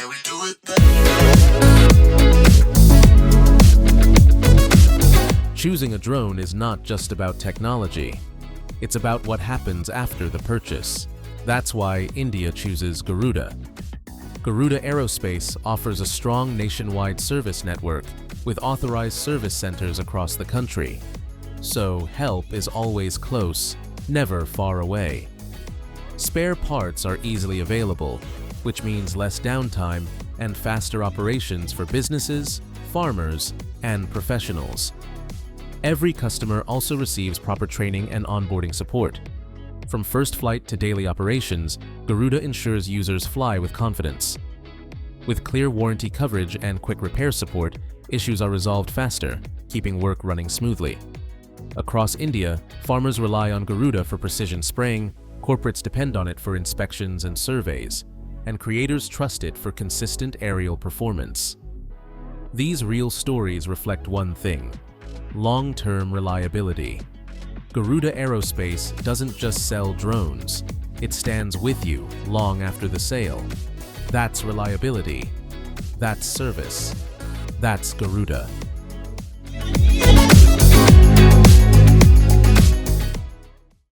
Can we do it? Choosing a drone is not just about technology. It's about what happens after the purchase. That's why India chooses Garuda. Garuda Aerospace offers a strong nationwide service network with authorized service centers across the country. So help is always close, never far away. Spare parts are easily available, which means less downtime and faster operations for businesses, farmers, and professionals. Every customer also receives proper training and onboarding support. From first flight to daily operations, Garuda ensures users fly with confidence. With clear warranty coverage and quick repair support, issues are resolved faster, keeping work running smoothly. Across India, farmers rely on Garuda for precision spraying, corporates depend on it for inspections and surveys, and creators trust it for consistent aerial performance. These real stories reflect one thing: long-term reliability. Garuda Aerospace doesn't just sell drones, it stands with you long after the sale. That's reliability. That's service. That's Garuda.